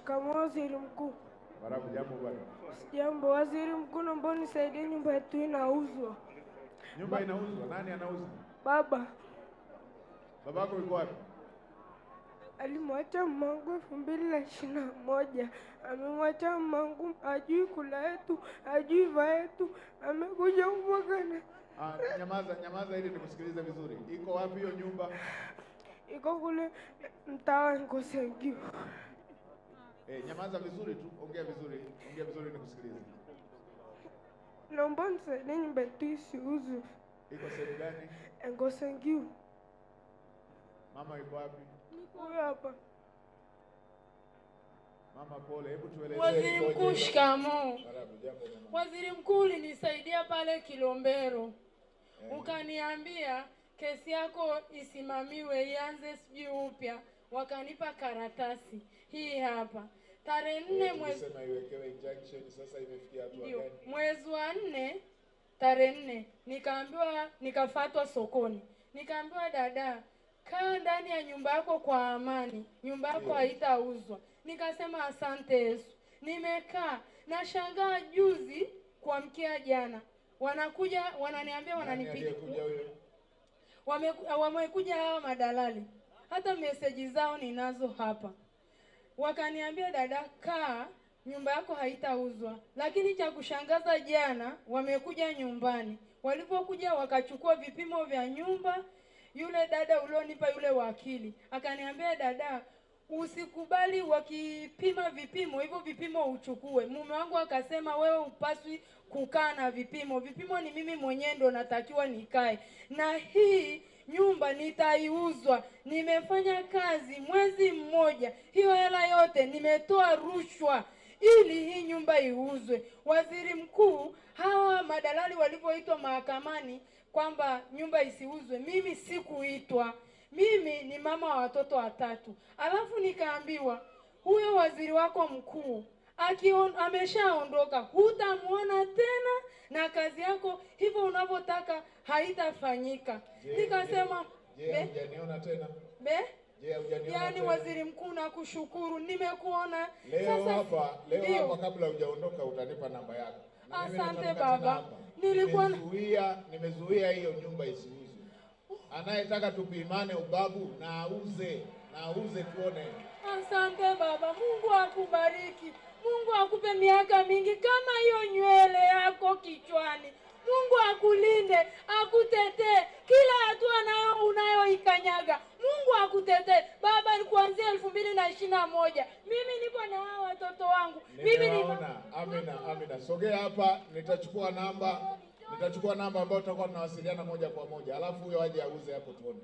Shikamoo Waziri Mkuu. Barabu, jambo bwana. Jambo Waziri Mkuu, naomba unisaidie, nyumba yetu inauzwa. Nyumba inauzwa? Nani anauza? Baba. Babako yuko wapi? Alimwacha mamangu 2021. Amemwacha mamangu, ajui kula yetu, ajui vaa yetu, amekuja kumwagana. Nyamaza ili nikusikilize vizuri. Iko wapi hiyo nyumba? Iko kule mtaa Ngosengiu. Nyamaza vizuri tu, ongea vizuri nikusikilize. Naomba nisaidie, nyumba yetu isiuzwe. Iko sehemu gani? Ngosengiu. Mama yuko wapi? Huyo hapa. Mama pole, hebu tueleze. Waziri Mkuu, shikamoo. Waziri Mkuu, ulinisaidia pale Kilombero. Ukaniambia kesi yako isimamiwe, ianze sijui upya. Wakanipa karatasi hii hapa. Tarehe 4 mwezi sema iwekewe injunction, sasa imefikia hatua gani? Mwezi wa 4 tarehe 4 nikaambiwa, nikafatwa sokoni. Nikaambiwa, dada, kaa ndani ya nyumba yako kwa amani, nyumba yako haitauzwa. Nikasema asante Yesu. Nimekaa na shangaa, juzi kuamkia jana wanakuja wananiambia, wananipigia. Wamekuja hawa madalali, hata meseji zao ninazo hapa. Wakaniambia, dada, kaa, nyumba yako haitauzwa. Lakini cha kushangaza, jana wamekuja nyumbani. Walipokuja wakachukua vipimo vya nyumba. Yule dada ulionipa, yule wakili, akaniambia, dada, usikubali wakipima vipimo, hivyo vipimo uchukue. Mume wangu akasema, wewe upaswi kukaa na vipimo. Vipimo ni mimi mwenyewe ndo natakiwa nikae. Na hii nyumba nitaiuzwa. Nimefanya kazi mwezi mmoja. Hiyo hela yote nimetoa rushwa ili hii nyumba iuzwe. Waziri Mkuu, hawa madalali walipoitwa mahakamani kwamba nyumba isiuzwe, mimi sikuitwa. Mimi ni mama wa watoto 3. Alafu nikaambiwa, huyo waziri wako mkuu ameshaondoka, hutamuona tena, na kazi yako hivyo unavyotaka haitafanyika. Nikasema, hujaniona tena? Yaani Waziri Mkuu, nakushukuru, nimekuona. Leo hapa kabla hujaondoka utanipa namba yako. Asante baba. Nimezuia hiyo nyumba isiuzwe. Anayetaka tupimane ubabu na auze tuone. Asante baba. Mungu akubariki. Mungu akupe miaka mingi kama hiyo nywele yako kichwani. Mungu akulinde, akutetee kila hatua nayo unayoikanyaga. Mungu akutetee. Baba, ni kuanzia 2021. Mimi niko na hao watoto wangu. Amina. Sogea hapa, nitachukua namba ambayo tutakuwa tunawasiliana moja kwa moja. Alafu huyo aje auze hapo tuone.